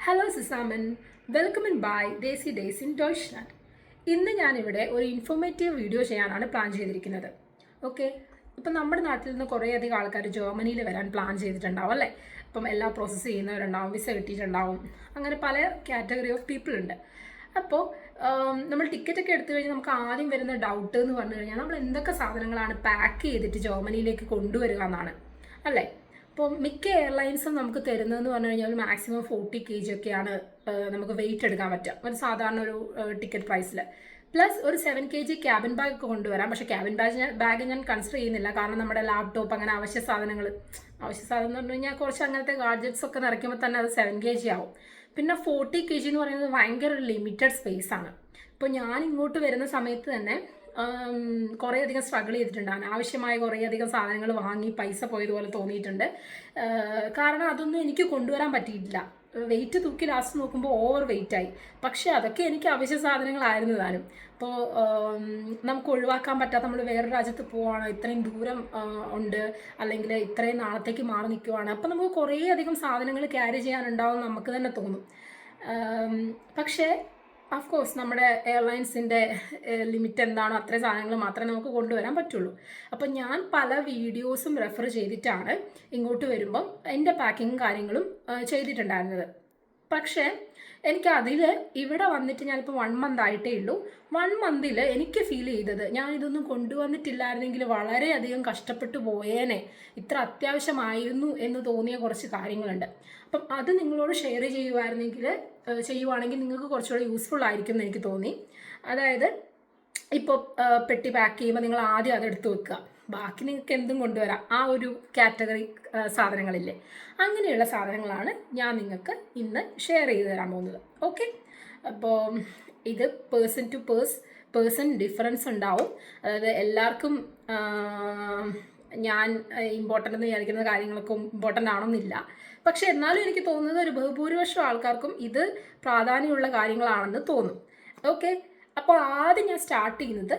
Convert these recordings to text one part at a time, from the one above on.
Hello സിസാമൻ, welcome in by Desi days in Deutschland. ഇന്ന് ഞാനിവിടെ ഒരു ഇൻഫോർമേറ്റീവ് വീഡിയോ ചെയ്യാനാണ് പ്ലാൻ ചെയ്തിരിക്കുന്നത്. ഓക്കെ, ഇപ്പം നമ്മുടെ നാട്ടിൽ നിന്ന് കുറേയധികം ആൾക്കാർ ജർമ്മനിയിൽ വരാൻ പ്ലാൻ ചെയ്തിട്ടുണ്ടാവും അല്ലേ. അപ്പം എല്ലാം പ്രോസസ്സ് ചെയ്യുന്നവരുണ്ടാവും, വിസ കിട്ടിയിട്ടുണ്ടാവും, അങ്ങനെ പല കാറ്റഗറി ഓഫ് പീപ്പിൾ ഉണ്ട്. അപ്പോൾ നമ്മൾ ടിക്കറ്റൊക്കെ എടുത്തു കഴിഞ്ഞാൽ നമുക്ക് ആദ്യം വരുന്ന ഡൗട്ട് എന്ന് പറഞ്ഞു കഴിഞ്ഞാൽ നമ്മൾ എന്തൊക്കെ സാധനങ്ങളാണ് പാക്ക് ചെയ്തിട്ട് ജർമ്മനിയിലേക്ക് കൊണ്ടുവരിക എന്നാണ് അല്ലേ. അപ്പോൾ മിക്ക എയർലൈൻസും നമുക്ക് തരുന്നതെന്ന് പറഞ്ഞു കഴിഞ്ഞാൽ ഒരു മാക്സിമം 40 kg ഒക്കെയാണ് നമുക്ക് വെയിറ്റ് എടുക്കാൻ പറ്റുക ഒരു സാധാരണ ഒരു ടിക്കറ്റ് പ്രൈസിൽ. പ്ലസ് ഒരു 7 kg ക്യാബിൻ ബാഗ് ഒക്കെ കൊണ്ടുവരാം. പക്ഷേ ക്യാബിൻ ബാഗ് ഞാൻ കൺസിഡർ ചെയ്യുന്നില്ല, കാരണം നമ്മുടെ ലാപ്ടോപ്പ് അങ്ങനെ അവശ്യ സാധനം എന്ന് പറഞ്ഞു കഴിഞ്ഞാൽ കുറച്ച് അങ്ങനത്തെ ഗാഡ്ജറ്റ്സ് ഒക്കെ നിറയ്ക്കുമ്പോൾ തന്നെ അത് 7 kg ആവും. പിന്നെ 40 kg എന്ന് പറയുന്നത് ഭയങ്കര ഒരു ലിമിറ്റഡ് സ്പേസ് ആണ്. ഇപ്പോൾ ഞാൻ ഇങ്ങോട്ട് വരുന്ന സമയത്ത് തന്നെ കുറേയധികം സ്ട്രഗിൾ ചെയ്തിട്ടുണ്ട്. അനാവശ്യമായ കുറേയധികം സാധനങ്ങൾ വാങ്ങി പൈസ പോയതുപോലെ തോന്നിയിട്ടുണ്ട്. കാരണം അതൊന്നും എനിക്ക് കൊണ്ടുവരാൻ പറ്റിയിട്ടില്ല. വെയിറ്റ് തൂക്കി ലാസ്റ്റ് നോക്കുമ്പോൾ ഓവർ വെയിറ്റായി. പക്ഷേ അതൊക്കെ എനിക്ക് അവശ്യ സാധനങ്ങളായിരുന്നു താനും. അപ്പോൾ നമുക്ക് ഒഴിവാക്കാൻ പറ്റാത്ത, നമ്മൾ വേറെ രാജ്യത്ത് പോവുകയാണ്, ഇത്രയും ദൂരം ഉണ്ട്, അല്ലെങ്കിൽ ഇത്രയും നാളത്തേക്ക് മാറി നിൽക്കുവാണ്, അപ്പോൾ നമുക്ക് കുറേയധികം സാധനങ്ങൾ ക്യാരി ചെയ്യാനുണ്ടാവും നമുക്ക് തന്നെ തോന്നും. പക്ഷേ ഓഫ് കോഴ്സ് നമ്മുടെ എയർലൈൻസിൻ്റെ ലിമിറ്റ് എന്താണോ അത്രയും സാധനങ്ങൾ മാത്രമേ നമുക്ക് കൊണ്ടുവരാൻ പറ്റുള്ളൂ. അപ്പം ഞാൻ പല വീഡിയോസും റെഫർ ചെയ്തിട്ടാണ് ഇങ്ങോട്ട് വരുമ്പം എൻ്റെ പാക്കിങ്ങും കാര്യങ്ങളും ചെയ്തിട്ടുണ്ടായിരുന്നത്. പക്ഷേ എനിക്കതിൽ ഇവിടെ വന്നിട്ട് ഞാനിപ്പോൾ 1 month ആയിട്ടേ ഉള്ളൂ. 1 month എനിക്ക് ഫീൽ ചെയ്തത്, ഞാൻ ഇതൊന്നും കൊണ്ടുവന്നിട്ടില്ലായിരുന്നെങ്കിൽ വളരെയധികം കഷ്ടപ്പെട്ടു പോയേനെ, ഇത്ര അത്യാവശ്യമായിരുന്നു എന്ന് തോന്നിയ കുറച്ച് കാര്യങ്ങളുണ്ട്. അപ്പം അത് നിങ്ങളോട് ഷെയർ ചെയ്യുവാണെങ്കിൽ നിങ്ങൾക്ക് കുറച്ചുകൂടെ യൂസ്ഫുൾ ആയിരിക്കും എന്ന് എനിക്ക് തോന്നി. അതായത് ഇപ്പോൾ പെട്ടി പാക്ക് ചെയ്യുമ്പോൾ നിങ്ങൾ ആദ്യം അതെടുത്ത് വെക്കുക, ബാക്കി നിങ്ങൾക്ക് എന്തും കൊണ്ടുവരാം. ആ ഒരു കാറ്റഗറി സാധനങ്ങളില്ലേ, അങ്ങനെയുള്ള സാധനങ്ങളാണ് ഞാൻ നിങ്ങൾക്ക് ഇന്ന് ഷെയർ ചെയ്ത് തരാൻ പോകുന്നത്. ഓക്കെ, അപ്പോൾ ഇത് പേഴ്സൺ ടു പേഴ്സൺ ഡിഫറൻസ് ഉണ്ടാവും. അതായത് എല്ലാവർക്കും ഞാൻ ഇമ്പോർട്ടൻ്റ് എന്ന് വിചാരിക്കുന്ന കാര്യങ്ങളൊക്കെ ഇമ്പോർട്ടൻ്റ് ആണെന്നില്ല. പക്ഷെ എന്നാലും എനിക്ക് തോന്നുന്നത് ഒരു ബഹുഭൂരിപക്ഷം ആൾക്കാർക്കും ഇത് പ്രാധാന്യമുള്ള കാര്യങ്ങളാണെന്ന് തോന്നും. ഓക്കെ, അപ്പോൾ ആദ്യം ഞാൻ സ്റ്റാർട്ട് ചെയ്യുന്നത്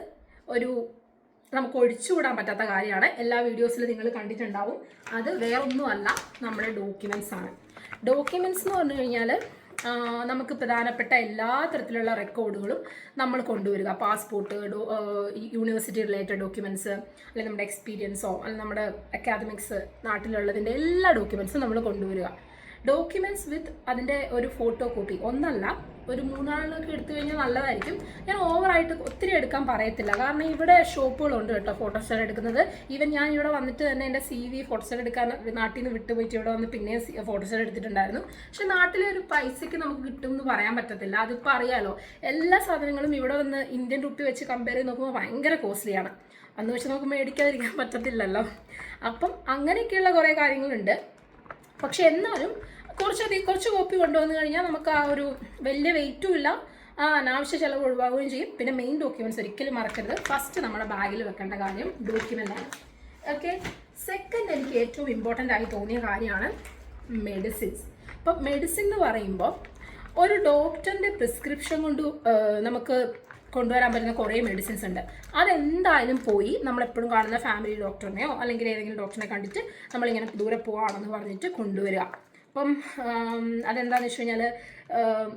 നമുക്ക് ഒഴിച്ചുകൂടാൻ പറ്റാത്ത കാര്യമാണ്. എല്ലാ വീഡിയോസിലും നിങ്ങൾ കണ്ടിട്ടുണ്ടാവും. അത് വേറൊന്നുമല്ല, നമ്മുടെ ഡോക്യുമെൻറ്റ്സ് ആണ്. ഡോക്യുമെൻറ്റ്സ് എന്ന് പറഞ്ഞു കഴിഞ്ഞാൽ നമുക്ക് പ്രധാനപ്പെട്ട എല്ലാ തരത്തിലുള്ള റെക്കോർഡുകളും നമ്മൾ കൊണ്ടുവരിക. പാസ്പോർട്ട്, യൂണിവേഴ്സിറ്റി റിലേറ്റഡ് ഡോക്യുമെൻറ്റ്സ്, അല്ലെങ്കിൽ നമ്മുടെ എക്സ്പീരിയൻസോ അല്ലെങ്കിൽ നമ്മുടെ അക്കാദമിക്സ് നാട്ടിലുള്ളതിൻ്റെ എല്ലാ ഡോക്യുമെൻറ്റ്സും നമ്മൾ കൊണ്ടുവരിക. ഡോക്യുമെൻറ്റ്സ് വിത്ത് അതിൻ്റെ ഒരു ഫോട്ടോ കോപ്പി, ഒന്നല്ല ഒരു 3-4 എടുത്തു കഴിഞ്ഞാൽ നല്ലതായിരിക്കും. ഞാൻ ഓവറായിട്ട് ഒത്തിരി എടുക്കാൻ പറയത്തില്ല, കാരണം ഇവിടെ ഷോപ്പുകളുണ്ട് കേട്ടോ ഫോട്ടോസ്റ്റാറ്റ് എടുക്കുന്നത്. ഈവൻ ഞാൻ ഇവിടെ വന്നിട്ട് തന്നെ എൻ്റെ CV ഫോട്ടോസ്റ്റാറ്റ് എടുക്കാൻ നാട്ടിൽ നിന്ന് വിട്ടുപോയിട്ട് ഇവിടെ വന്ന് പിന്നെ ഫോട്ടോസ്റ്റാറ്റ് എടുത്തിട്ടുണ്ടായിരുന്നു. പക്ഷെ നാട്ടിലെ ഒരു പൈസയ്ക്ക് നമുക്ക് കിട്ടും എന്ന് പറയാൻ പറ്റത്തില്ല. അതിപ്പോൾ അറിയാലോ, എല്ലാ സാധനങ്ങളും ഇവിടെ വന്ന് ഇന്ത്യൻ റുപ്പി വെച്ച് കമ്പയർ ചെയ്ത് നോക്കുമ്പോൾ ഭയങ്കര കോസ്റ്റ്ലിയാണ്. അന്ന് വെച്ച് നമുക്ക് മേടിക്കാതിരിക്കാൻ പറ്റത്തില്ലല്ലോ. അപ്പം അങ്ങനെയൊക്കെയുള്ള കുറേ കാര്യങ്ങളുണ്ട്. പക്ഷെ എന്നാലും കുറച്ച് കോപ്പി കൊണ്ടുവന്നു കഴിഞ്ഞാൽ നമുക്ക് ആ ഒരു വലിയ വെയിറ്റും ഇല്ല, അനാവശ്യ ചിലവ് ഒഴിവാകുകയും ചെയ്യും. പിന്നെ മെയിൻ ഡോക്യുമെൻറ്റ്സ് ഒരിക്കലും മറക്കരുത്. ഫസ്റ്റ് നമ്മുടെ ബാഗിൽ വെക്കേണ്ട കാര്യം ഡോക്യുമെൻ്റ് ആണ്. ഓക്കെ, സെക്കൻഡ് എനിക്ക് ഏറ്റവും ഇമ്പോർട്ടൻ്റ് ആയി തോന്നിയ കാര്യമാണ് മെഡിസിൻസ്. അപ്പം മെഡിസിൻ എന്ന് പറയുമ്പോൾ ഒരു ഡോക്ടറിൻ്റെ പ്രിസ്ക്രിപ്ഷൻ കൊണ്ട് നമുക്ക് കൊണ്ടുവരാൻ പറ്റുന്ന കുറേ മെഡിസിൻസ് ഉണ്ട്. അതെന്തായാലും പോയി നമ്മളെപ്പോഴും കാണുന്ന ഫാമിലി ഡോക്ടറിനെയോ അല്ലെങ്കിൽ ഏതെങ്കിലും ഡോക്ടറിനെ കണ്ടിട്ട് നമ്മളിങ്ങനെ ദൂരെ പോവാണെന്ന് പറഞ്ഞിട്ട് കൊണ്ടുവരിക. അപ്പം അതെന്താണെന്ന് വെച്ച് കഴിഞ്ഞാൽ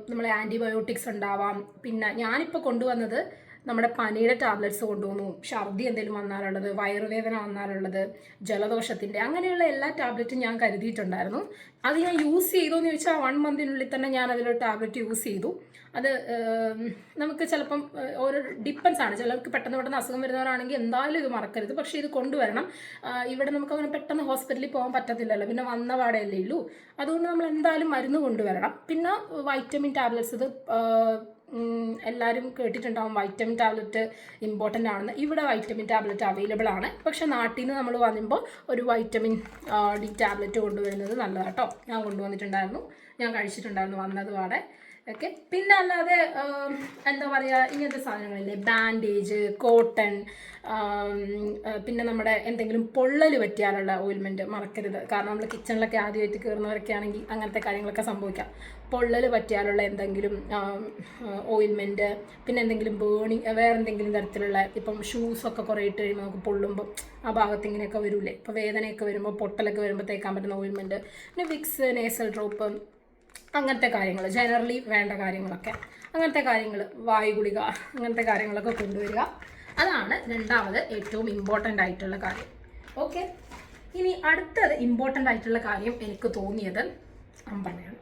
നമ്മൾ ആൻറ്റിബയോട്ടിക്സ് ഉണ്ടാവാം. പിന്നെ ഞാനിപ്പോൾ കൊണ്ടുവന്നത് നമ്മുടെ പനിയുടെ ടാബ്ലറ്റ്സ് കൊണ്ടുവന്നു, ഛർദി എന്തെങ്കിലും വന്നാലുള്ളത്, വയറുവേദന വന്നാലുള്ളത്, ജലദോഷത്തിൻ്റെ, അങ്ങനെയുള്ള എല്ലാ ടാബ്ലറ്റും ഞാൻ കരുതിയിട്ടുണ്ടായിരുന്നു. അത് ഞാൻ യൂസ് ചെയ്തു എന്ന് ചോദിച്ചാൽ 1 month തന്നെ ഞാൻ അതിലൊരു ടാബ്ലറ്റ് യൂസ് ചെയ്തു. അത് നമുക്ക് ചിലപ്പം ഓരോ ഡിപ്പെൻസ് ആണ്. ചിലർക്ക് പെട്ടെന്ന് അസുഖം വരുന്നവരാണെങ്കിൽ എന്തായാലും ഇത് മറക്കരുത്. പക്ഷേ ഇത് കൊണ്ടുവരണം. ഇവിടെ നമുക്കങ്ങനെ പെട്ടെന്ന് ഹോസ്പിറ്റലിൽ പോകാൻ പറ്റത്തില്ലല്ലോ, പിന്നെ വന്ന പാടല്ലേ ഉള്ളൂ. അതുകൊണ്ട് നമ്മൾ എന്തായാലും മരുന്ന് കൊണ്ടുവരണം. പിന്നെ വൈറ്റമിൻ ടാബ്ലറ്റ്സ്, ഇത് എല്ലാവരും കേട്ടിട്ടുണ്ടാവും വൈറ്റമിൻ ടാബ്ലറ്റ് ഇമ്പോർട്ടൻ്റ് ആണെന്ന്. ഇവിടെ വൈറ്റമിൻ ടാബ്ലറ്റ് അവൈലബിൾ ആണ്. പക്ഷേ നാട്ടിൽ നിന്ന് നമ്മൾ വരുമ്പോൾ ഒരു വൈറ്റമിൻ D ടാബ്ലറ്റ് കൊണ്ടുവരുന്നത് നല്ലതാണ് കേട്ടോ. ഞാൻ കൊണ്ടുവന്നിട്ടുണ്ടായിരുന്നു, ഞാൻ കഴിച്ചിട്ടുണ്ടായിരുന്നു വന്നത് പാടെ. ഓക്കെ, പിന്നെ അല്ലാതെ എന്താ പറയുക, ഇങ്ങനത്തെ സാധനങ്ങളില്ലേ, ബാൻഡേജ്, കോട്ടൺ, പിന്നെ നമ്മുടെ എന്തെങ്കിലും പൊള്ളൽ പറ്റിയാലുള്ള ഓയിൽമെൻറ്റ് മറക്കരുത്. കാരണം നമ്മൾ കിച്ചണിലൊക്കെ ആദ്യമായിട്ട് കയറുന്നവരൊക്കെ ആണെങ്കിൽ അങ്ങനത്തെ കാര്യങ്ങളൊക്കെ സംഭവിക്കാം. പൊള്ളൽ പറ്റിയാലുള്ള എന്തെങ്കിലും ഓയിൽമെൻറ്റ്, പിന്നെ എന്തെങ്കിലും വേറെ എന്തെങ്കിലും തരത്തിലുള്ള, ഇപ്പം ഷൂസൊക്കെ കുറേ ഇട്ട് കഴിയുമ്പോൾ നമുക്ക് പൊള്ളുമ്പോൾ ആ ഭാഗത്ത് ഇങ്ങനെയൊക്കെ വരില്ലേ, ഇപ്പോൾ വേദനയൊക്കെ വരുമ്പോൾ പൊട്ടലൊക്കെ വരുമ്പോൾ തേക്കാൻ പറ്റുന്ന ഓയിൽമെൻറ്റ്, പിന്നെ വിക്സ്, നേസൽ ഡ്രോപ്പ്, അങ്ങനത്തെ കാര്യങ്ങൾ, ജനറലി വേണ്ട കാര്യങ്ങളൊക്കെ, അങ്ങനത്തെ കാര്യങ്ങൾ, വായു ഗുളിക, അങ്ങനത്തെ കാര്യങ്ങളൊക്കെ കൊണ്ടുവരിക. അതാണ് രണ്ടാമത് ഏറ്റവും ഇമ്പോർട്ടൻ്റ് ആയിട്ടുള്ള കാര്യം. ഓക്കെ, ഇനി അടുത്തത് ഇമ്പോർട്ടൻ്റ് ആയിട്ടുള്ള കാര്യം എനിക്ക് തോന്നിയത് അമ്പണ്ണയാണ്.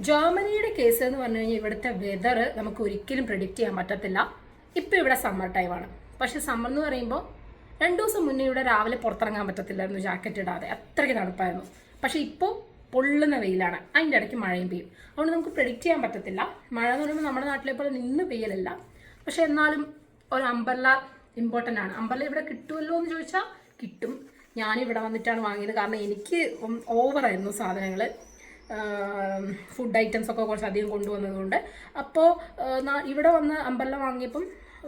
ജർമ്മനിയുടെ കേസ് എന്ന് പറഞ്ഞു കഴിഞ്ഞാൽ ഇവിടുത്തെ വെതർ നമുക്ക് ഒരിക്കലും പ്രെഡിക്റ്റ് ചെയ്യാൻ പറ്റത്തില്ല. ഇപ്പോൾ ഇവിടെ സമ്മർ ടൈമാണ്, പക്ഷേ സമ്മർ എന്ന് പറയുമ്പോൾ 2 ദിവസം മുന്നേ ഇവിടെ രാവിലെ പുറത്തിറങ്ങാൻ പറ്റത്തില്ലായിരുന്നു ജാക്കറ്റ് ഇടാതെ, അത്രയ്ക്ക് തണുപ്പായിരുന്നു. പക്ഷേ ഇപ്പോൾ പൊള്ളുന്ന വെയിലാണ്, അതിൻ്റെ ഇടയ്ക്ക് മഴയും പെയ്യും. അതുകൊണ്ട് നമുക്ക് പ്രെഡിക്റ്റ് ചെയ്യാൻ പറ്റത്തില്ല. മഴ എന്ന് പറയുമ്പോൾ നമ്മുടെ നാട്ടിലെ പോലെ നിന്ന് പെയ്യലല്ല, പക്ഷെ എന്നാലും ഒരു അംബ്രല്ല ഇമ്പോർട്ടൻ്റ് ആണ്. അംബ്രല്ല ഇവിടെ കിട്ടുമല്ലോ എന്ന് ചോദിച്ചാൽ കിട്ടും. ഞാനിവിടെ വന്നിട്ടാണ് വാങ്ങിയത്, കാരണം എനിക്ക് ഓവറായിരുന്നു സാധനങ്ങൾ, ഫുഡ് ഐറ്റംസ് ഒക്കെ കുറച്ചധികം കൊണ്ടുവന്നതുകൊണ്ട്. അപ്പോൾ ഇവിടെ വന്ന് അംബ്രല്ല വാങ്ങിയപ്പം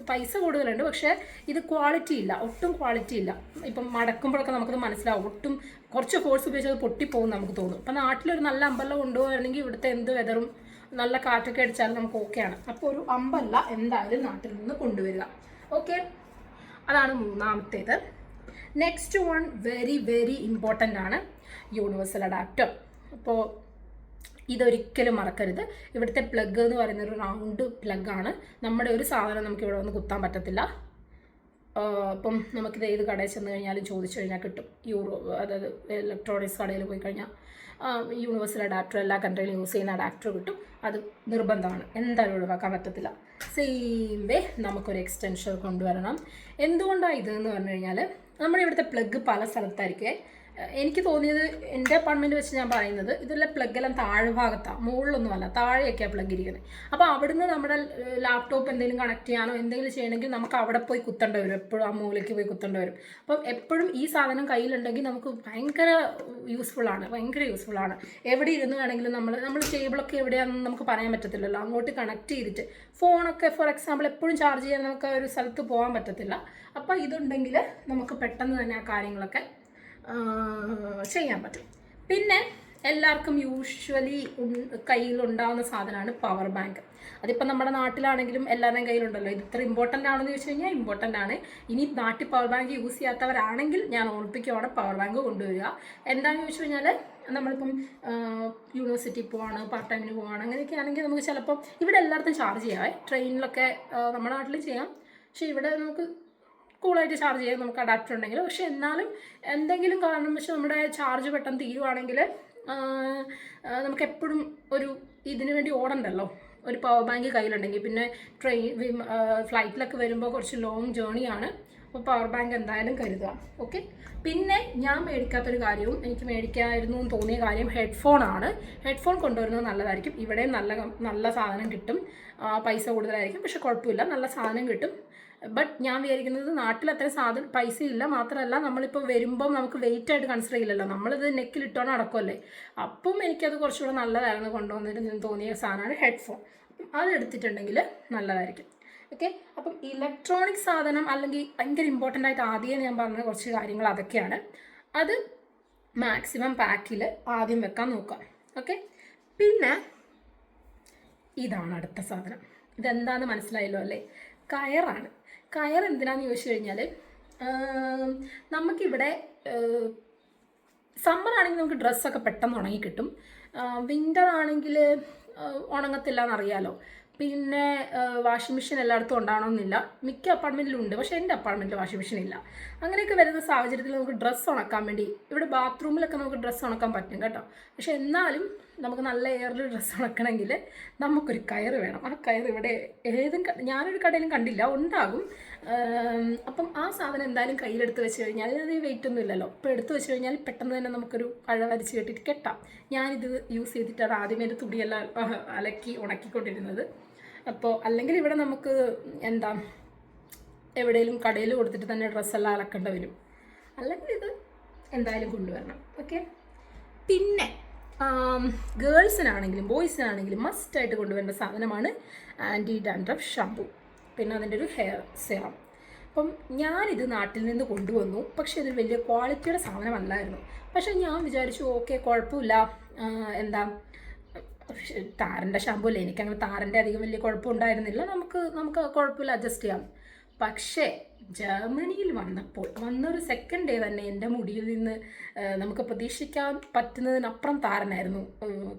പൈസ കൂടുതലുണ്ട്, പക്ഷേ ഇത് ക്വാളിറ്റി ഇല്ല, ഒട്ടും ക്വാളിറ്റി ഇല്ല. ഇപ്പം മടക്കുമ്പോഴൊക്കെ നമുക്കത് മനസ്സിലാവും, ഒട്ടും കുറച്ച് ഫോഴ്സ് ഉപയോഗിച്ച് അത് പൊട്ടിപ്പോകും നമുക്ക് തോന്നും. അപ്പം നാട്ടിലൊരു നല്ല അംബ്രല്ല കൊണ്ടുപോകുകയാണെങ്കിൽ ഇവിടുത്തെ എന്ത് വെതറും നല്ല കാറ്റൊക്കെ അടിച്ചാലും നമുക്ക് ഓക്കെയാണ്. അപ്പോൾ ഒരു അംബ്രല്ല എന്തായാലും നാട്ടിൽ നിന്ന് കൊണ്ടുവരിക. ഓക്കെ, അതാണ് മൂന്നാമത്തേത്. Next one very very important ആണ്, യൂണിവേഴ്സൽ അഡാപ്റ്റർ. അപ്പോൾ ഇതൊരിക്കലും മറക്കരുത്. ഇവിടുത്തെ പ്ലഗ് എന്ന് പറയുന്നത് ഒരു റൗണ്ട് പ്ലഗാണ്. നമ്മുടെ ഒരു സാധനം നമുക്ക് ഇവിടെ വന്ന് കുത്താൻ പറ്റത്തില്ല. അപ്പം നമുക്കിത് ഏത് കടയിൽ ചെന്ന് കഴിഞ്ഞാലും ചോദിച്ചു കഴിഞ്ഞാൽ കിട്ടും. അതായത് ഇലക്ട്രോണിക്സ് കടയിൽ പോയി കഴിഞ്ഞാൽ യൂണിവേഴ്സൽ അഡാപ്റ്റർ എല്ലാ കൺട്രിയിലും യൂസ് ചെയ്യുന്ന അഡാപ്റ്റർ കിട്ടും. അത് നിർബന്ധമാണ്, എന്തായാലും ഒഴിവാക്കാൻ പറ്റത്തില്ല. സെയിം വേ നമുക്കൊരു എക്സ്റ്റൻഷൻ കൊണ്ടുവരണം. എന്തുകൊണ്ടാണ് ഇതെന്ന് പറഞ്ഞു കഴിഞ്ഞാൽ നമ്മുടെ ഇവിടുത്തെ പ്ലഗ് പല സ്ഥലത്തായിരിക്കും. എനിക്ക് തോന്നിയത്, എൻ്റെ അപ്പാർട്ട്മെൻറ്റ് വെച്ച് ഞാൻ പറയുന്നത്, ഇതെല്ലാം പ്ലഗെല്ലാം താഴെ ഭാഗത്താണ്, മുകളിലൊന്നുമല്ല, താഴെയൊക്കെയാണ് പ്ലഗ് ഇരിക്കുന്നത്. അപ്പോൾ അവിടുന്ന് നമ്മുടെ ലാപ്ടോപ്പ് എന്തെങ്കിലും കണക്ട് ചെയ്യാനോ എന്തെങ്കിലും ചെയ്യണമെങ്കിൽ നമുക്ക് അവിടെ പോയി കുത്തേണ്ടി വരും, എപ്പോഴും ആ മൂലയ്ക്ക് പോയി കുത്തേണ്ടി വരും. അപ്പം എപ്പോഴും ഈ സാധനം കയ്യിലുണ്ടെങ്കിൽ നമുക്ക് ഭയങ്കര യൂസ്ഫുള്ളാണ്. എവിടെ ഇരുന്ന് വേണമെങ്കിലും നമ്മൾ ടേബിളൊക്കെ എവിടെയാണെന്ന് നമുക്ക് പറയാൻ പറ്റത്തില്ലല്ലോ, അങ്ങോട്ട് കണക്ട് ചെയ്തിട്ട് ഫോണൊക്കെ ഫോർ എക്സാമ്പിൾ എപ്പോഴും ചാർജ് ചെയ്യാൻ നമുക്ക് ഒരു സ്ഥലത്ത് പോകാൻ പറ്റത്തില്ല. അപ്പോൾ ഇതുണ്ടെങ്കിൽ നമുക്ക് പെട്ടെന്ന് തന്നെ ആ കാര്യങ്ങളൊക്കെ ചെയ്യാൻ പറ്റും. പിന്നെ എല്ലാവർക്കും യൂഷ്വലി കയ്യിലുണ്ടാകുന്ന സാധനമാണ് പവർ ബാങ്ക്. അതിപ്പോൾ നമ്മുടെ നാട്ടിലാണെങ്കിലും എല്ലാവരുടെയും കയ്യിലുണ്ടല്ലോ. ഇത് ഇത്ര ഇമ്പോർട്ടൻ്റ് ആണെന്ന് ചോദിച്ചു കഴിഞ്ഞാൽ ഇമ്പോർട്ടൻ്റ് ആണ്. ഇനി നാട്ടിൽ പവർ ബാങ്ക് യൂസ് ചെയ്യാത്തവരാണെങ്കിൽ ഞാൻ ഓർമ്മിപ്പിക്കുവാണ്, പവർ ബാങ്ക് കൊണ്ടുവരിക. എന്താണെന്ന് ചോദിച്ചു കഴിഞ്ഞാൽ നമ്മളിപ്പം യൂണിവേഴ്സിറ്റി പോവാണ്, പാർട്ട് ടൈമിന് പോവാണ്, അങ്ങനെയൊക്കെ ആണെങ്കിൽ നമുക്ക് ചിലപ്പം ഇവിടെ എല്ലായിടത്തും ചാർജ് ചെയ്യാം. ട്രെയിനിലൊക്കെ നമ്മുടെ നാട്ടിൽ ചെയ്യാം, പക്ഷേ ഇവിടെ നമുക്ക് കൂളായിട്ട് ചാർജ് ചെയ്യാൻ നമുക്ക് അഡാപ്റ്റർ ഉണ്ടെങ്കിൽ. പക്ഷെ എന്നാലും എന്തെങ്കിലും കാരണം വെച്ച് നമ്മുടെ ചാർജ് പെട്ടെന്ന് തീരുവാണെങ്കിൽ നമുക്ക് എപ്പോഴും ഒരു ഇതിനു വേണ്ടി ഓടണ്ടല്ലോ, ഒരു പവർ ബാങ്ക് കയ്യിലുണ്ടെങ്കിൽ. പിന്നെ ഫ്ലൈറ്റിലൊക്കെ വരുമ്പോൾ കുറച്ച് ലോങ് ജേണിയാണ്, അപ്പോൾ പവർ ബാങ്ക് എന്തായാലും കരുതുക. ഓക്കെ, പിന്നെ ഞാൻ മേടിക്കാത്തൊരു കാര്യവും എനിക്ക് മേടിക്കാമായിരുന്നു എന്ന് തോന്നിയ കാര്യം ഹെഡ്ഫോണാണ്. ഹെഡ്ഫോൺ കൊണ്ടുവരുന്നത് നല്ലതായിരിക്കും. ഇവിടെ നല്ല സാധനം കിട്ടും, പൈസ കൂടുതലായിരിക്കും, പക്ഷെ കുഴപ്പമില്ല, നല്ല സാധനം കിട്ടും. ബട്ട് ഞാൻ വിചാരിക്കുന്നത് നാട്ടിൽ അത്ര പൈസ ഇല്ല, മാത്രമല്ല നമ്മളിപ്പോൾ വരുമ്പം നമുക്ക് വെയിറ്റ് ആയിട്ട് കൺസിഡർ ചെയ്യില്ലല്ലോ, നമ്മളിത് നെക്കിലിട്ടോണം അടക്കമല്ലേ. അപ്പം എനിക്കത് കുറച്ചുകൂടെ നല്ലതായിരുന്നു കൊണ്ടുവന്നിട്ട് തോന്നിയ സാധനമാണ് ഹെഡ്ഫോൺ. അതെടുത്തിട്ടുണ്ടെങ്കിൽ നല്ലതായിരിക്കും. ഓക്കെ, അപ്പം ഇലക്ട്രോണിക് സാധനം അല്ലെങ്കിൽ ഭയങ്കര ഇമ്പോർട്ടൻ്റ് ആയിട്ട് ആദ്യം ഞാൻ പറഞ്ഞ കുറച്ച് കാര്യങ്ങൾ അതൊക്കെയാണ്. അത് മാക്സിമം പാക്കിൽ ആദ്യം വെക്കാൻ നോക്കാം. ഓക്കെ, പിന്നെ ഇതാണ് അടുത്ത സാധനം. ഇതെന്താണെന്ന് മനസ്സിലായല്ലോ അല്ലേ? കയറാണ്. കയർ എന്തിനാന്ന് ചോദിച്ചു കഴിഞ്ഞാൽ നമുക്കിവിടെ സമ്മർ ആണെങ്കിൽ നമുക്ക് ഡ്രസ്സൊക്കെ പെട്ടെന്ന് ഉണങ്ങി കിട്ടും. വിൻ്റർ ആണെങ്കിൽ ഉണങ്ങത്തില്ല എന്നറിയാലോ. പിന്നെ വാഷിംഗ് മെഷീൻ എല്ലായിടത്തും ഉണ്ടാവണമെന്നില്ല, മിക്ക അപ്പാർട്ട്മെൻറ്റിലും ഉണ്ട്, പക്ഷേ എൻ്റെ അപ്പാർട്ട്മെൻറ്റിൽ വാഷിംഗ് മെഷീൻ ഇല്ല. അങ്ങനെയൊക്കെ വരുന്ന സാഹചര്യത്തിൽ നമുക്ക് ഡ്രസ്സ് ഉണക്കാൻ വേണ്ടി ഇവിടെ ബാത്റൂമിലൊക്കെ നമുക്ക് ഡ്രസ്സ് ഉണക്കാൻ പറ്റും കേട്ടോ. പക്ഷെ എന്നാലും നമുക്ക് നല്ല എയറിൽ ഡ്രസ്സ് ഉണക്കണമെങ്കിൽ നമുക്കൊരു കയറ് വേണം. ആ കയറ് ഇവിടെ ഞാനൊരു കടയിലും കണ്ടില്ല, ഉണ്ടാകും. അപ്പം ആ സാധനം എന്തായാലും കയ്യിലെടുത്ത് വെച്ച് കഴിഞ്ഞാൽ അത് വെയിറ്റ് ഒന്നും ഇല്ലല്ലോ. ഇപ്പോൾ എടുത്ത് വെച്ച് കഴിഞ്ഞാൽ പെട്ടെന്ന് തന്നെ നമുക്കൊരു കഴ വരച്ച് കെട്ടിയിട്ട് കെട്ടാം. ഞാനിത് യൂസ് ചെയ്തിട്ടാണ് ആദ്യമേ ഒരു തുണിയെല്ലാം അലക്കി ഉണക്കിക്കൊണ്ടിരുന്നത്. അപ്പോൾ അല്ലെങ്കിൽ ഇവിടെ നമുക്ക് എവിടെയെങ്കിലും കടയിൽ കൊടുത്തിട്ട് തന്നെ ഡ്രസ്സെല്ലാം അലക്കേണ്ടി വരും. അല്ലെങ്കിൽ ഇത് എന്തായാലും കൊണ്ടുവരണം. ഓക്കെ, പിന്നെ ഗേൾസിനാണെങ്കിലും ബോയ്സിനാണെങ്കിലും മസ്റ്റായിട്ട് കൊണ്ടുവരേണ്ട സാധനമാണ് ആൻറ്റി ഡാൻഡ്രഫ് ഷാമ്പു, പിന്നെ അതിൻ്റെ ഒരു ഹെയർ സെറം. അപ്പം ഞാനിത് നാട്ടിൽ നിന്ന് കൊണ്ടുവന്നു, പക്ഷേ ഇതൊരു വലിയ ക്വാളിറ്റിയുടെ സാധനമല്ലായിരുന്നു. പക്ഷേ ഞാൻ വിചാരിച്ചു ഓക്കെ കുഴപ്പമില്ല, താരൻ്റെ ഷാമ്പു അല്ലേ, എനിക്കങ്ങനെ താരൻ്റെ അധികം വലിയ കുഴപ്പമുണ്ടായിരുന്നില്ല, നമുക്ക് കുഴപ്പമില്ല, അഡ്ജസ്റ്റ് ചെയ്യാം. പക്ഷേ ജർമ്മനിയിൽ വന്നൊരു സെക്കൻഡ് ഡേ തന്നെ എൻ്റെ മുടിയിൽ നിന്ന് നമുക്ക് പ്രതീക്ഷിക്കാൻ പറ്റുന്നതിനപ്പുറം താരനായിരുന്നു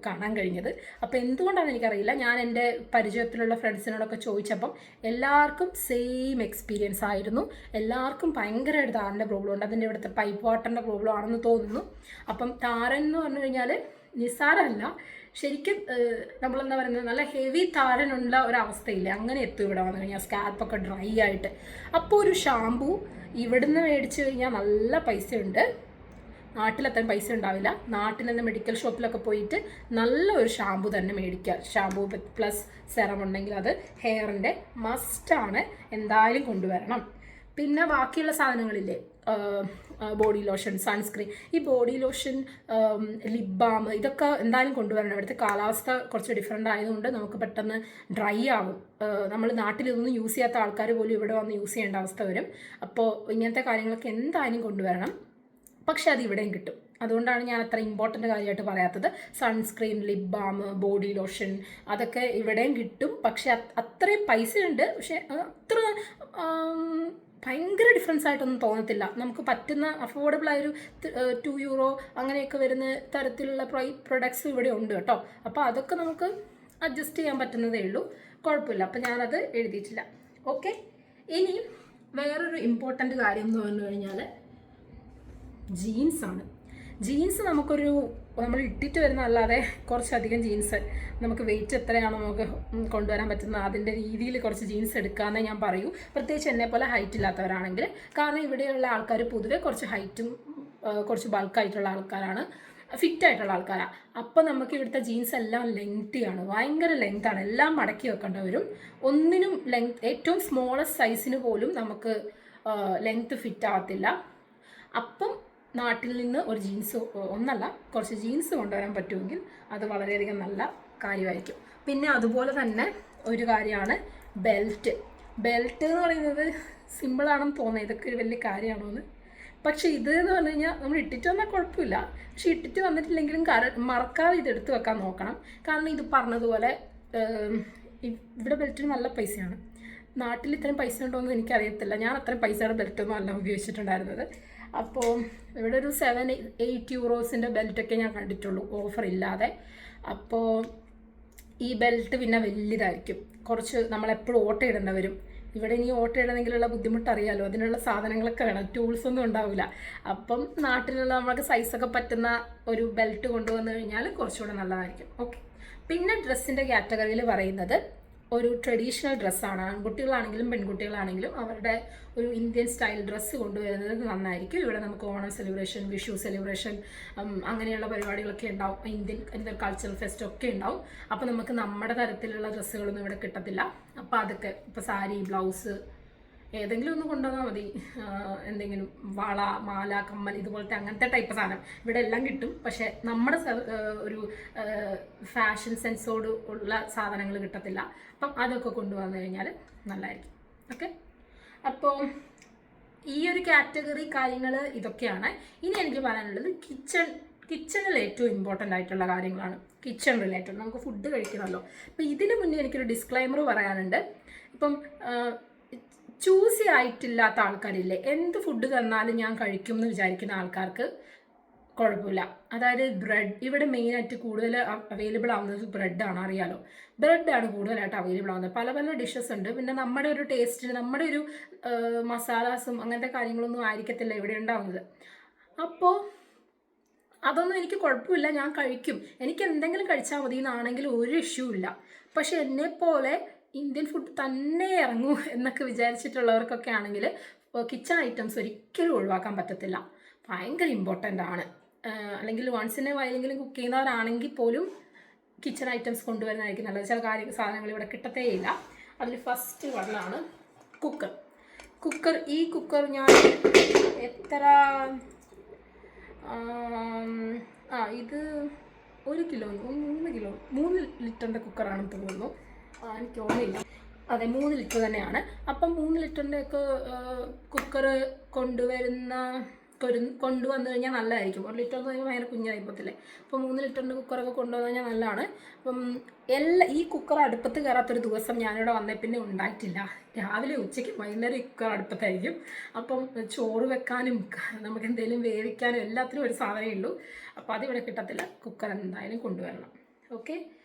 കാണാൻ കഴിഞ്ഞത്. അപ്പോൾ എന്തുകൊണ്ടാണെന്ന് എനിക്കറിയില്ല. ഞാൻ എൻ്റെ പരിചയത്തിലുള്ള ഫ്രണ്ട്സിനോടൊക്കെ ചോദിച്ചപ്പം എല്ലാവർക്കും സെയിം എക്സ്പീരിയൻസ് ആയിരുന്നു. എല്ലാവർക്കും ഭയങ്കരമായിട്ട് താരൻ്റെ പ്രോബ്ലം ഉണ്ട്. അതിൻ്റെ ഇവിടുത്തെ പൈപ്പ് വാട്ടറിൻ്റെ പ്രോബ്ലം ആണെന്ന് തോന്നുന്നു. അപ്പം താരൻ എന്ന് പറഞ്ഞു കഴിഞ്ഞാൽ നിസ്സാരമല്ല, ശരിക്കും നമ്മളെന്താ പറയുന്നത്, നല്ല ഹെവി താരനുള്ള ഒരവസ്ഥയില്ലേ, അങ്ങനെ എത്തും ഇവിടെ വന്നു കഴിഞ്ഞാൽ സ്കാൽപ്പൊക്കെ ഡ്രൈ ആയിട്ട്. അപ്പോൾ ഒരു ഷാമ്പൂ ഇവിടുന്ന് മേടിച്ച് കഴിഞ്ഞാൽ നല്ല പൈസയുണ്ട്. നാട്ടിലത്ര പൈസ ഉണ്ടാവില്ല. നാട്ടിൽ നിന്ന് മെഡിക്കൽ ഷോപ്പിലൊക്കെ പോയിട്ട് നല്ല ഒരു ഷാമ്പൂ തന്നെ മേടിക്കുക. ഷാമ്പൂ പ്ലസ് സെറം ഉണ്ടെങ്കിൽ അത് ഹെയറിൻ്റെ മസ്റ്റാണ്, എന്തായാലും കൊണ്ടുവരണം. പിന്നെ ബാക്കിയുള്ള സാധനങ്ങളില്ലേ, ബോഡി ലോഷൻ, സൺസ്ക്രീൻ, ഈ ബോഡി ലോഷൻ, ലിപ് ബാം, ഇതൊക്കെ എന്തായാലും കൊണ്ടുവരണം. ഇവിടുത്തെ കാലാവസ്ഥ കുറച്ച് ഡിഫറെൻ്റ് ആയതുകൊണ്ട് നമുക്ക് പെട്ടെന്ന് ഡ്രൈ ആവും. നമ്മൾ നാട്ടിൽ ഇതൊന്നും യൂസ് ചെയ്യാത്ത ആൾക്കാർ പോലും ഇവിടെ വന്ന് യൂസ് ചെയ്യേണ്ട അവസ്ഥ വരും. അപ്പോൾ ഇങ്ങനത്തെ കാര്യങ്ങളൊക്കെ എന്തായാലും കൊണ്ടുവരണം. പക്ഷെ അത് ഇവിടെയും കിട്ടും. അതുകൊണ്ടാണ് ഞാൻ അത്ര ഇമ്പോർട്ടൻ്റ് കാര്യമായിട്ട് പറയാത്തത്. Sunscreen, lip balm, body lotion, അതൊക്കെ ഇവിടെയും കിട്ടും. പക്ഷെ അത്രയും പൈസയുണ്ട്. പക്ഷെ അത്ര ഭയങ്കര ഡിഫറൻസ് ആയിട്ടൊന്നും തോന്നത്തില്ല. നമുക്ക് പറ്റുന്ന അഫോർഡബിൾ ആയൊരു €2 അങ്ങനെയൊക്കെ വരുന്ന തരത്തിലുള്ള പ്രൊഡക്ട്സ് ഇവിടെ ഉണ്ട് കേട്ടോ. അപ്പോൾ അതൊക്കെ നമുക്ക് അഡ്ജസ്റ്റ് ചെയ്യാൻ പറ്റുന്നതേ ഉള്ളൂ, കുഴപ്പമില്ല. അപ്പോൾ ഞാനത് എഴുതിയിട്ടില്ല. ഓക്കെ, ഇനി വേറൊരു ഇമ്പോർട്ടൻ്റ് കാര്യം എന്ന് പറഞ്ഞു കഴിഞ്ഞാൽ ജീൻസാണ്. ജീൻസ് നമ്മൾ ഇട്ടിട്ട് വരുന്ന അല്ലാതെ കുറച്ചധികം ജീൻസ് നമുക്ക് വെയിറ്റ് എത്രയാണോ നമുക്ക് കൊണ്ടുവരാൻ പറ്റുന്നത് അതിൻ്റെ രീതിയിൽ കുറച്ച് ജീൻസ് എടുക്കാമെന്നേ ഞാൻ പറയൂ. പ്രത്യേകിച്ച് എന്നെ പോലെ ഹൈറ്റ് ഇല്ലാത്തവരാണെങ്കിൽ. കാരണം ഇവിടെയുള്ള ആൾക്കാർ പൊതുവെ കുറച്ച് ഹൈറ്റും കുറച്ച് ബൾക്കായിട്ടുള്ള ആൾക്കാരാണ്, ഫിറ്റായിട്ടുള്ള ആൾക്കാരാണ്. അപ്പോൾ നമുക്ക് ഇവിടുത്തെ ജീൻസ് എല്ലാം ലെങ്തിയാണ്, ഭയങ്കര ലെങ്താണ്, എല്ലാം മടക്കി വെക്കേണ്ടി വരും. ഒന്നിനും ഏറ്റവും സ്മോളസ്റ്റ് സൈസിന് പോലും നമുക്ക് ലെങ്ത് ഫിറ്റ് ആവത്തില്ല. അപ്പം നാട്ടിൽ നിന്ന് ഒരു ജീൻസ് ഒന്നല്ല കുറച്ച് ജീൻസ് കൊണ്ടുവരാൻ പറ്റുമെങ്കിൽ അത് വളരെയധികം നല്ല കാര്യമായിരിക്കും. പിന്നെ അതുപോലെ തന്നെ ഒരു കാര്യമാണ് ബെൽറ്റ്. ബെൽറ്റ് എന്ന് പറയുന്നത് സിമ്പിളാണെന്ന് തോന്നുന്നത്, ഇതൊക്കെ ഒരു വലിയ കാര്യമാണോ എന്ന്. പക്ഷേ ഇത് എന്ന് പറഞ്ഞു കഴിഞ്ഞാൽ നമ്മൾ ഇട്ടിട്ട് വന്നാൽ കുഴപ്പമില്ല. പക്ഷെ ഇട്ടിട്ട് വന്നിട്ടില്ലെങ്കിലും മറക്കാതെ ഇത് എടുത്ത് വെക്കാൻ നോക്കണം. കാരണം ഇത് പറഞ്ഞതുപോലെ ഇവിടെ ബെൽറ്റിന് നല്ല പൈസയാണ്. നാട്ടിൽ ഇത്രയും പൈസ ഉണ്ടോ എന്ന് എനിക്കറിയത്തില്ല. ഞാൻ അത്രയും പൈസയുടെ ബെൽറ്റൊന്നും അല്ല ഉപയോഗിച്ചിട്ടുണ്ടായിരുന്നത്. അപ്പോൾ ഇവിടെ ഒരു €7-8 ബെൽറ്റൊക്കെ ഞാൻ കണ്ടിട്ടുള്ളൂ, ഓഫർ ഇല്ലാതെ. അപ്പോൾ ഈ ബെൽറ്റ് പിന്നെ വലുതായിരിക്കും, കുറച്ച് നമ്മളെപ്പോഴും ഓട്ട ഇടേണ്ടി വരും. ഇവിടെ ഇനി ഓട്ട ഇടണമെങ്കിലുള്ള ബുദ്ധിമുട്ട് അറിയാമല്ലോ, അതിനുള്ള സാധനങ്ങളൊക്കെ വേണം, ടൂൾസ് ഒന്നും ഉണ്ടാവില്ല. അപ്പം നാട്ടിലുള്ള നമുക്ക് സൈസൊക്കെ പറ്റുന്ന ഒരു ബെൽറ്റ് കൊണ്ടുവന്നു കഴിഞ്ഞാൽ കുറച്ചുകൂടെ നല്ലതായിരിക്കും. ഓക്കെ, പിന്നെ ഡ്രസ്സിൻ്റെ കാറ്റഗറിയിൽ പറയുന്നത് ഒരു ട്രഡീഷണൽ ഡ്രസ്സാണ്. ആൺകുട്ടികളാണെങ്കിലും പെൺകുട്ടികളാണെങ്കിലും അവരുടെ ഒരു ഇന്ത്യൻ സ്റ്റൈൽ ഡ്രസ്സ് കൊണ്ടുവരുന്നത് നന്നായിരിക്കും. ഇവിടെ നമുക്ക് ഓണം സെലിബ്രേഷൻ, വിഷു സെലിബ്രേഷൻ, അങ്ങനെയുള്ള പരിപാടികളൊക്കെ ഉണ്ടാവും, ഇന്ത്യൻ കൾച്ചറൽ ഫെസ്റ്റ് ഒക്കെ ഉണ്ടാവും. അപ്പോൾ നമുക്ക് നമ്മുടെ തരത്തിലുള്ള ഡ്രസ്സുകളൊന്നും ഇവിടെ കിട്ടത്തില്ല. അപ്പോൾ അതൊക്കെ ഇപ്പോൾ സാരി, ബ്ലൗസ് ഏതെങ്കിലും ഒന്ന് കൊണ്ടുവന്നാൽ മതി. എന്തെങ്കിലും വള, മാല, കമ്മൽ, ഇതുപോലത്തെ അങ്ങനത്തെ ടൈപ്പ് സാധനം ഇവിടെ എല്ലാം കിട്ടും. പക്ഷേ നമ്മുടെ ഒരു ഫാഷൻ സെൻസോട് ഉള്ള സാധനങ്ങൾ കിട്ടത്തില്ല. അപ്പം അതൊക്കെ കൊണ്ടുവന്നു കഴിഞ്ഞാൽ നല്ലതായിരിക്കും. ഓക്കെ, അപ്പോൾ ഈ ഒരു കാറ്റഗറി കാര്യങ്ങൾ ഇതൊക്കെയാണ്. ഇനി എനിക്ക് പറയാനുള്ളത് കിച്ചണിൽ ഏറ്റവും ഇമ്പോർട്ടൻ്റ് ആയിട്ടുള്ള കാര്യങ്ങളാണ്. കിച്ചൺ റിലേറ്റഡ്, നമുക്ക് ഫുഡ് കഴിക്കണമല്ലോ. അപ്പോൾ ഇതിന് മുന്നേ എനിക്കൊരു ഡിസ്ക്ലൈമർ പറയാനുണ്ട്. ഇപ്പം ചൂസി ആയിട്ടില്ലാത്ത ആൾക്കാരില്ലേ, എന്ത് ഫുഡ് തന്നാലും ഞാൻ കഴിക്കും എന്ന് വിചാരിക്കുന്ന ആൾക്കാർക്ക് കുഴപ്പമില്ല. അതായത് ബ്രെഡ്, ഇവിടെ മെയിനായിട്ട് കൂടുതൽ അവൈലബിൾ ആവുന്നത് ബ്രെഡാണ്, അറിയാലോ. ബ്രെഡാണ് കൂടുതലായിട്ട് അവൈലബിൾ ആവുന്നത്. പല പല ഡിഷസ് ഉണ്ട്. പിന്നെ നമ്മുടെ ഒരു ടേസ്റ്റിന്, നമ്മുടെ ഒരു മസാലാസും അങ്ങനത്തെ കാര്യങ്ങളൊന്നും ആയിരിക്കത്തില്ല ഇവിടെ ഉണ്ടാവുന്നത്. അപ്പോൾ അതൊന്നും എനിക്ക് കുഴപ്പമില്ല, ഞാൻ കഴിക്കും, എനിക്ക് എന്തെങ്കിലും കഴിച്ചാൽ മതി എന്നാണെങ്കിൽ ഒരു ഇഷ്യൂ ഇല്ല. പക്ഷെ എന്നെപ്പോലെ ഇന്ത്യൻ ഫുഡ് തന്നെ ഇറങ്ങൂ എന്നൊക്കെ വിചാരിച്ചിട്ടുള്ളവർക്കൊക്കെ ആണെങ്കിൽ കിച്ചൺ ഐറ്റംസ് ഒരിക്കലും ഒഴിവാക്കാൻ പറ്റത്തില്ല, ഭയങ്കര ഇമ്പോർട്ടൻ്റ് ആണ്. അല്ലെങ്കിൽ വൺസ് ഇൻ എ വൈലെങ്കിലും കുക്ക് ചെയ്യുന്നവരാണെങ്കിൽ പോലും കിച്ചൺ ഐറ്റംസ് കൊണ്ടുവരുന്നതായിരിക്കും നല്ലത്. ചില സാധനങ്ങൾ ഇവിടെ കിട്ടത്തേയില്ല. അതിൽ ഫസ്റ്റ് വണ്ണാണ് കുക്കർ. ഈ കുക്കർ ഞാൻ എത്ര ഇത് 1 കിലോ 3 ലിറ്ററിൻ്റെ കുക്കറാണെന്ന് തോന്നുന്നു, എനിക്ക് ഓർമ്മയില്ല. അതെ, 3 ലിറ്റർ തന്നെയാണ്. അപ്പം 3 ലിറ്ററിൻ്റെ ഒക്കെ കുക്കർ കൊണ്ടുവരുന്ന കൊണ്ടുവന്നു കഴിഞ്ഞാൽ നല്ലതായിരിക്കും. 1 ലിറ്റർ എന്ന് പറയുമ്പോൾ ഭയങ്കര കുഞ്ഞായിപ്പോത്തില്ലേ. അപ്പോൾ 3 ലിറ്ററിൻ്റെ കുക്കറൊക്കെ കൊണ്ടുവന്നു കഴിഞ്ഞാൽ നല്ലതാണ്. അപ്പം ഈ കുക്കർ അടുപ്പത്ത് കയറാത്തൊരു ദിവസം ഞാനിവിടെ വന്നേ പിന്നെ ഉണ്ടായിട്ടില്ല. രാവിലെ ഉച്ചയ്ക്ക് വൈകുന്നേരം ഈ കുക്കർ അടുപ്പത്തായിരിക്കും. അപ്പം ചോറ് വെക്കാനും നമുക്ക് എന്തെങ്കിലും വേവിക്കാനും എല്ലാത്തിനും ഒരു സാധനമേ ഉള്ളൂ. അപ്പോൾ അതിവിടെ കിട്ടത്തില്ല. കുക്കർ എന്തായാലും കൊണ്ടുവരണം. ഓക്കെ.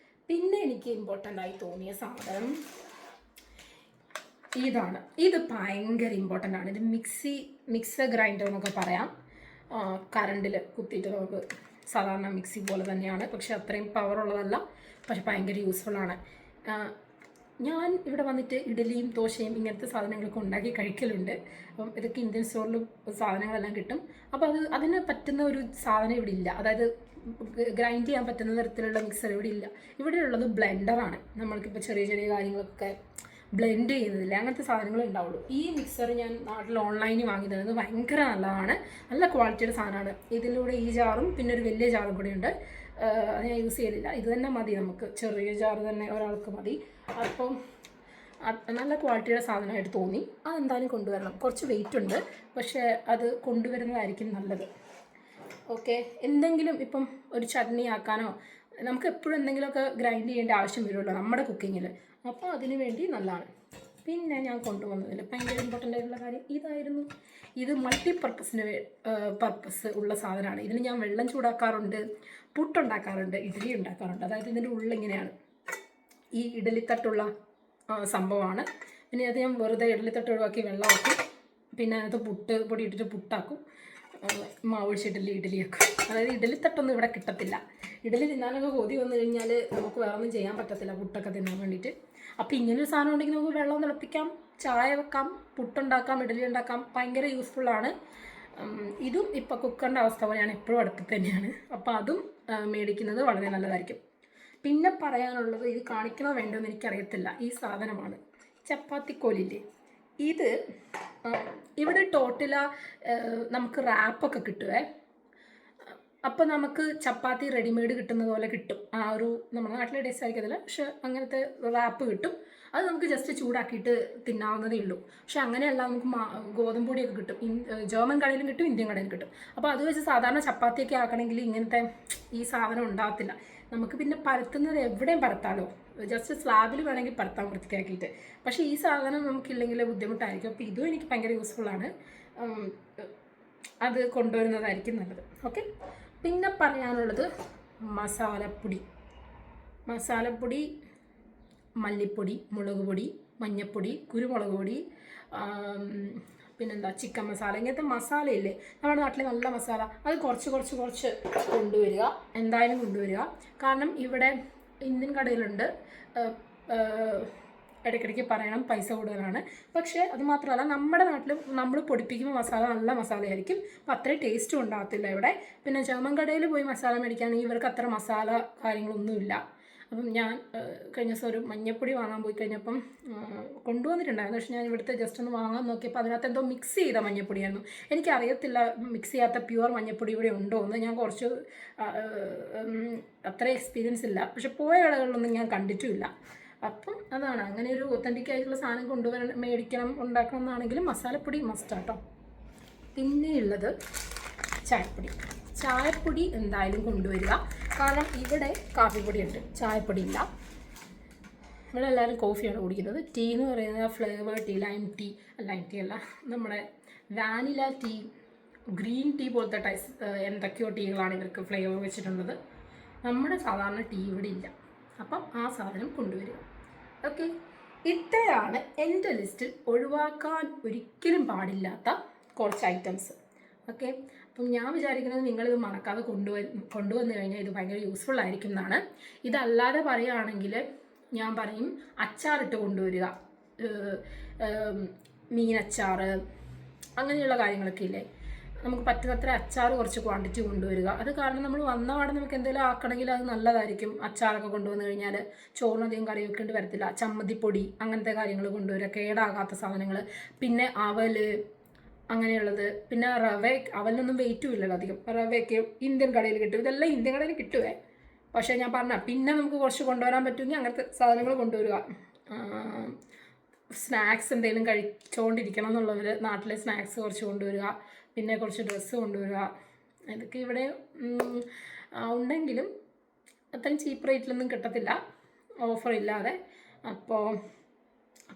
പിന്നെ എനിക്ക് ഇമ്പോർട്ടൻ്റ് ആയി തോന്നിയ സാധനം ഇതാണ്. ഇത് ഭയങ്കര ഇമ്പോർട്ടൻ്റ് ആണ്. ഇത് മിക്സർ ഗ്രൈൻഡർ എന്നൊക്കെ പറയാം. കറണ്ടിൽ കുത്തിയിട്ട് നമുക്ക് സാധാരണ മിക്സി പോലെ തന്നെയാണ്, പക്ഷെ അത്രയും പവറുള്ളതല്ല. പക്ഷെ ഭയങ്കര യൂസ്ഫുള്ളാണ്. ഞാൻ ഇവിടെ വന്നിട്ട് ഇഡലിയും ദോശയും ഇങ്ങനത്തെ സാധനങ്ങളൊക്കെ ഉണ്ടാക്കി കഴിക്കലുണ്ട്. അപ്പം ഇതൊക്കെ ഇന്ത്യൻ സ്റ്റോറിൽ സാധനങ്ങളെല്ലാം കിട്ടും. അപ്പോൾ അതിന് പറ്റുന്ന ഒരു സാധനം ഇവിടെ ഇല്ല. അതായത് ഗ്രൈൻഡ് ചെയ്യാൻ പറ്റുന്ന തരത്തിലുള്ള മിക്സർ ഇവിടെ ഇല്ല. ഇവിടെ ഉള്ളത് ബ്ലെൻഡറാണ്. നമ്മൾക്കിപ്പോൾ ചെറിയ ചെറിയ കാര്യങ്ങളൊക്കെ ബ്ലെൻഡ് ചെയ്യുന്നതില്ല, അങ്ങനത്തെ സാധനങ്ങൾ ഉണ്ടാവുള്ളൂ. ഈ മിക്സർ ഞാൻ നാട്ടിൽ ഓൺലൈനിൽ വാങ്ങി തന്നത് ഭയങ്കര നല്ലതാണ്. നല്ല ക്വാളിറ്റിയുടെ സാധനമാണ്. ഇതിലൂടെ ഈ ജാറും പിന്നെ ഒരു വലിയ ജാറും കൂടി ഉണ്ട്. അത് ഞാൻ യൂസ് ചെയ്യലില്ല. ഇത് തന്നെ മതി നമുക്ക്, ചെറിയ ജാറ് തന്നെ ഒരാൾക്ക് മതി. അപ്പം നല്ല ക്വാളിറ്റിയുടെ സാധനമായിട്ട് തോന്നി. അതെന്തായാലും കൊണ്ടുവരണം. കുറച്ച് വെയിറ്റ് ഉണ്ട്, പക്ഷേ അത് കൊണ്ടുവരുന്നതായിരിക്കും നല്ലത്. ഓക്കെ. എന്തെങ്കിലും ഇപ്പം ഒരു ചട്നി ആക്കാനോ നമുക്ക് എപ്പോഴും എന്തെങ്കിലുമൊക്കെ ഗ്രൈൻഡ് ചെയ്യേണ്ട ആവശ്യം വരുമല്ലോ നമ്മുടെ കുക്കിങ്ങിൽ. അപ്പോൾ അതിന് വേണ്ടി നല്ലതാണ്. പിന്നെ ഞാൻ കൊണ്ടുവന്നതിൽ ഭയങ്കര ഇമ്പോർട്ടൻ്റ് ആയിട്ടുള്ള കാര്യം ഇതായിരുന്നു. ഇത് മൾട്ടി പർപ്പസ് ഉള്ള സാധനമാണ്. ഇതിന് ഞാൻ വെള്ളം ചൂടാക്കാറുണ്ട്, പുട്ടുണ്ടാക്കാറുണ്ട്, ഇഡ്ഡലി ഉണ്ടാക്കാറുണ്ട്. അതായത് ഇതിൻ്റെ ഉള്ളിങ്ങനെയാണ് ഈ ഇഡലിത്തട്ടുള്ള സംഭവമാണ്. പിന്നെ അത് ഞാൻ വെറുതെ ഇഡലിത്തട്ട് ഒഴിവാക്കി വെള്ളമാക്കി പിന്നെ അതിനകത്ത് പൊടി ഇട്ടിട്ട് പുട്ടാക്കും, മാവ് ഒഴിച്ചിട്ടില്ല ഇഡലിയാക്കും. അതായത് ഇഡലിത്തട്ടൊന്നും ഇവിടെ കിട്ടത്തില്ല. ഇഡലി തിന്നാനൊക്കെ കൊതി വന്നു കഴിഞ്ഞാൽ നമുക്ക് വേറെ ഒന്നും ചെയ്യാൻ പറ്റത്തില്ല പുട്ടൊക്കെ തിന്നാൻ വേണ്ടിയിട്ട്. അപ്പോൾ ഇങ്ങനൊരു സാധനം ഉണ്ടെങ്കിൽ നമുക്ക് വെള്ളം തിളപ്പിക്കാം, ചായ വെക്കാം, പുട്ടുണ്ടാക്കാം, ഇഡലി ഉണ്ടാക്കാം. ഭയങ്കര യൂസ്ഫുള്ളാണ്. ഇതും ഇപ്പോൾ കുക്കറിൻ്റെ അവസ്ഥ പോലെയാണ്, എപ്പോഴും അടുപ്പത്ത് തന്നെയാണ്. അപ്പോൾ അതും മേടിക്കുന്നത് വളരെ നല്ലതായിരിക്കും. പിന്നെ പറയാനുള്ളത്, ഇത് കാണിക്കണോ വേണ്ടോയെന്ന് എനിക്കറിയത്തില്ല, ഈ സാധനമാണ് ചപ്പാത്തിക്കോലില്ലേ. ഇത് ഇവിടെ ടോട്ടില നമുക്ക് റാപ്പൊക്കെ കിട്ടുമേ. അപ്പോൾ നമുക്ക് ചപ്പാത്തി റെഡിമെയ്ഡ് കിട്ടുന്നത് പോലെ കിട്ടും. ആ ഒരു നമ്മുടെ നാട്ടിലെ ടേസ്റ്റ് ആയിരിക്കത്തില്ല, പക്ഷെ അങ്ങനത്തെ റാപ്പ് കിട്ടും. അത് നമുക്ക് ജസ്റ്റ് ചൂടാക്കിയിട്ട് തിന്നാവുന്നതേ ഉള്ളൂ. പക്ഷെ അങ്ങനെയല്ല, നമുക്ക് ഗോതമ്പ് പൊടിയൊക്കെ കിട്ടും. ജർമ്മൻ കടയിലും കിട്ടും, ഇന്ത്യൻ കടയിലും കിട്ടും. അപ്പോൾ അത് വെച്ച് സാധാരണ ചപ്പാത്തിയൊക്കെ ആക്കണമെങ്കിൽ ഇങ്ങനത്തെ ഈ സാധനം ഉണ്ടാകത്തില്ല. നമുക്ക് പിന്നെ പരത്തുന്നത് എവിടെയും പരത്താലോ, ജസ്റ്റ് സ്ലാബിൽ വേണമെങ്കിൽ പരത്താൻ വൃത്തിയാക്കിയിട്ട്. പക്ഷേ ഈ സാധനം നമുക്കില്ലെങ്കിൽ ബുദ്ധിമുട്ടായിരിക്കും. അപ്പോൾ ഇതും എനിക്ക് ഭയങ്കര യൂസ്ഫുള്ളാണ്. അത് കൊണ്ടുവരുന്നതായിരിക്കും നല്ലത്. ഓക്കെ. പിന്നെ പറയാനുള്ളത് മസാലപ്പൊടി, മല്ലിപ്പൊടി, മുളക് പൊടി, മഞ്ഞൾപ്പൊടി, കുരുമുളക് പൊടി, പിന്നെന്താ ചിക്കൻ മസാല, ഇങ്ങനത്തെ മസാലയില്ലേ നമ്മുടെ നാട്ടിലെ നല്ല മസാല, അത് കുറച്ച് കൊണ്ടുവരിക, എന്തായാലും കൊണ്ടുവരിക. കാരണം ഇവിടെ ഇന്ത്യൻ കടയിലുണ്ട്, ഇടയ്ക്കിടയ്ക്ക് പറയണം പൈസ കൂടുതലാണ്. പക്ഷേ അത് മാത്രമല്ല, നമ്മുടെ നാട്ടിൽ നമ്മൾ പൊടിപ്പിക്കുമ്പോൾ മസാല നല്ല മസാലയായിരിക്കും. അപ്പം അത്രയും ടേസ്റ്റും ഉണ്ടാകത്തില്ല ഇവിടെ. പിന്നെ ജർമ്മൻ കടയിൽ പോയി മസാല മേടിക്കുകയാണെങ്കിൽ ഇവർക്ക് അത്ര മസാല കാര്യങ്ങളൊന്നുമില്ല. അപ്പം ഞാൻ കഴിഞ്ഞ ദിവസം ഒരു മഞ്ഞൾപ്പൊടി വാങ്ങാൻ പോയി കഴിഞ്ഞപ്പം കൊണ്ടുവന്നിട്ടുണ്ടായിരുന്നു. പക്ഷേ ഞാൻ ഇവിടുത്തെ ജസ്റ്റ് ഒന്ന് വാങ്ങാൻ നോക്കിയപ്പോൾ അതിനകത്ത് എന്തോ മിക്സ് ചെയ്ത മഞ്ഞൾപ്പൊടിയായിരുന്നു. എനിക്കറിയത്തില്ല മിക്സ് ചെയ്യാത്ത പ്യുവർ മഞ്ഞൾപ്പൊടി ഇവിടെ ഉണ്ടോ എന്ന്. ഞാൻ കുറച്ച് അത്ര എക്സ്പീരിയൻസ് ഇല്ല, പക്ഷെ പോയ കടകളിലൊന്നും ഞാൻ കണ്ടിട്ടുമില്ല. അപ്പം അതാണ്, അങ്ങനെ ഒരു ഒത്തൻറ്റിക് ആയിട്ടുള്ള സാധനം മേടിക്കണം ഉണ്ടാക്കണം എന്നാണെങ്കിലും മസാലപ്പൊടി മസ്റ്റാട്ടോ. പിന്നെയുള്ളത് ചായപ്പൊടി എന്തായാലും കൊണ്ടുവരിക. കാരണം ഇവിടെ കാപ്പിപ്പൊടി ഉണ്ട്, ചായപ്പൊടി ഇല്ല. ഇവിടെ എല്ലാവരും കോഫിയാണ് കുടിക്കുന്നത്. ടീ എന്ന് പറയുന്നത് ഫ്ലേവർ ടീ, ലൈം ടീ അല്ല, നമ്മുടെ വാനില ടീ, ഗ്രീൻ ടീ പോലത്തെ എന്തൊക്കെയോ ടീകളാണ് ഇവർക്ക് ഫ്ലേവർ വെച്ചിട്ടുള്ളത്. നമ്മുടെ സാധാരണ ടീ ഇവിടെ ഇല്ല. അപ്പം ആ സാധനം കൊണ്ടുവരിക. ഓക്കെ. ഇത്രയാണ് എൻ്റെ ലിസ്റ്റിൽ ഒഴിവാക്കാൻ ഒരിക്കലും പാടില്ലാത്ത കുറച്ച് ഐറ്റംസ്. ഓക്കെ. അപ്പം ഞാൻ വിചാരിക്കുന്നത് നിങ്ങളിത് മറക്കാതെ കൊണ്ടുവന്നു കഴിഞ്ഞാൽ ഇത് ഭയങ്കര യൂസ്ഫുൾ ആയിരിക്കും എന്നാണ്. ഇതല്ലാതെ പറയുകയാണെങ്കിൽ ഞാൻ പറയും അച്ചാറിട്ട് കൊണ്ടുവരിക, മീനച്ചാർ, അങ്ങനെയുള്ള കാര്യങ്ങളൊക്കെ ഇല്ലേ. നമുക്ക് പറ്റുന്നത്ര അച്ചാർ കുറച്ച് ക്വാണ്ടിറ്റി കൊണ്ടുവരിക. അത് കാരണം നമ്മൾ വന്ന പാടെ നമുക്ക് എന്തെങ്കിലും ആക്കണമെങ്കിൽ അത് നല്ലതായിരിക്കും. അച്ചാറൊക്കെ കൊണ്ടുവന്നു കഴിഞ്ഞാൽ ചോറിനധികം കറി വെക്കേണ്ടി വരത്തില്ല. ചമ്മന്തിപ്പൊടി അങ്ങനത്തെ കാര്യങ്ങൾ കൊണ്ടുവരിക, കേടാകാത്ത സാധനങ്ങൾ. പിന്നെ അവൽ അങ്ങനെയുള്ളത്. പിന്നെ അവലിനൊന്നും വെയിറ്റും ഇല്ലല്ലോ അധികം. റവയൊക്കെ ഇന്ത്യൻ കടയിൽ കിട്ടും. ഇതെല്ലാം ഇന്ത്യൻ കടയിൽ കിട്ടുവേ. പക്ഷേ ഞാൻ പിന്നെ നമുക്ക് കുറച്ച് കൊണ്ടുവരാൻ പറ്റുമെങ്കിൽ അങ്ങനത്തെ സാധനങ്ങൾ കൊണ്ടുവരിക. സ്നാക്സ് എന്തെങ്കിലും കഴിച്ചുകൊണ്ടിരിക്കണം എന്നുള്ളവർ നാട്ടിലെ സ്നാക്സ് കുറച്ച് കൊണ്ടുവരിക. പിന്നെ കുറച്ച് ഡ്രസ്സ് കൊണ്ടുവരിക. ഇതൊക്കെ ഇവിടെ ഉണ്ടെങ്കിലും അത്രയും ചീപ്പ് റേറ്റിലൊന്നും കിട്ടത്തില്ല, ഓഫർ ഇല്ലാതെ. അപ്പോൾ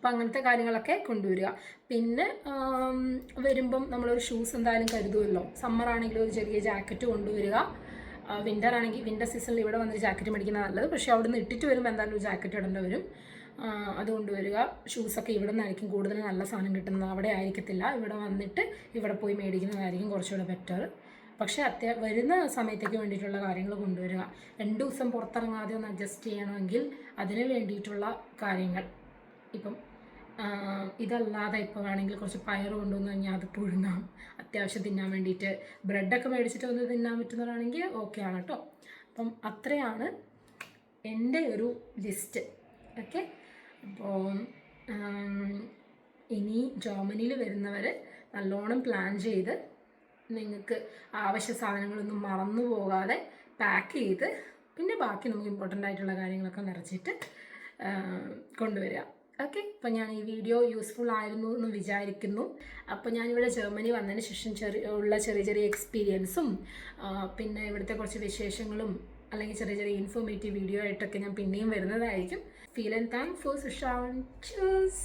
അങ്ങനത്തെ കാര്യങ്ങളൊക്കെ കൊണ്ടുവരിക. പിന്നെ വരുമ്പം നമ്മളൊരു ഷൂസ് എന്തായാലും കരുതുമല്ലോ. സമ്മർ ആണെങ്കിൽ ഒരു ചെറിയ ജാക്കറ്റ് കൊണ്ടുവരിക. വിൻ്റർ ആണെങ്കിൽ വിൻ്റർ സീസണിൽ ഇവിടെ വന്നൊരു ജാക്കറ്റ് മേടിക്കുന്നത് നല്ലത്. പക്ഷേ അവിടെ നിന്ന് ഇട്ടിട്ട് വരുമ്പോൾ എന്തായാലും ഒരു ജാക്കറ്റ് ഇടേണ്ടി വരും. അത് കൊണ്ടുവരിക. ഷൂസൊക്കെ ഇവിടെ നിന്നായിരിക്കും കൂടുതൽ നല്ല സാധനം കിട്ടുന്നത്, അവിടെ ആയിരിക്കത്തില്ല. ഇവിടെ വന്നിട്ട് ഇവിടെ പോയി മേടിക്കുന്നതായിരിക്കും കുറച്ചുകൂടെ ബെറ്റർ. പക്ഷേ വരുന്ന സമയത്തേക്ക് വേണ്ടിയിട്ടുള്ള കാര്യങ്ങൾ കൊണ്ടുവരിക. 2 ദിവസം പുറത്തിറങ്ങാതെ ഒന്ന് അഡ്ജസ്റ്റ് ചെയ്യണമെങ്കിൽ അതിന് വേണ്ടിയിട്ടുള്ള കാര്യങ്ങൾ. ഇപ്പം ഇതല്ലാതെ ഇപ്പോൾ വേണമെങ്കിൽ കുറച്ച് പയർ കൊണ്ടുവന്ന് കഴിഞ്ഞാൽ അത് പുഴുങ്ങാം, അത്യാവശ്യം തിന്നാൻ വേണ്ടിയിട്ട്. ബ്രെഡൊക്കെ മേടിച്ചിട്ട് ഒന്ന് തിന്നാൻ പറ്റുന്നതാണെങ്കിൽ ഓക്കെ ആണ് കേട്ടോ. അപ്പം അത്രയാണ് എൻ്റെ ഒരു ലിസ്റ്റ്. ഓക്കെ, അപ്പോൾ ഇനി ജർമ്മനിയിൽ വരുന്നവർ നല്ലോണം പ്ലാൻ ചെയ്ത് നിങ്ങൾക്ക് ആവശ്യ സാധനങ്ങളൊന്നും മറന്നു പോകാതെ പാക്ക് ചെയ്ത് പിന്നെ ബാക്കി നമുക്ക് ഇമ്പോർട്ടൻ്റ് ആയിട്ടുള്ള കാര്യങ്ങളൊക്കെ നിറച്ചിട്ട് കൊണ്ടുവരിക. ഓക്കെ, അപ്പോൾ ഞാൻ ഈ വീഡിയോ യൂസ്ഫുൾ ആയിരുന്നു എന്ന് വിചാരിക്കുന്നു. അപ്പോൾ ഞാനിവിടെ ജർമ്മനി വന്നതിന് ശേഷം ചെറിയ ചെറിയ എക്സ്പീരിയൻസും പിന്നെ ഇവിടുത്തെ കുറച്ച് വിശേഷങ്ങളും അല്ലെങ്കിൽ ചെറിയ ഇൻഫോർമേറ്റീവ് വീഡിയോ ആയിട്ടൊക്കെ ഞാൻ പിന്നെയും വരുന്നതായിരിക്കും. ഫീൽ ആൻഡ് താങ്ക് ഫോർ സുഷാൻ. ചൂസ്.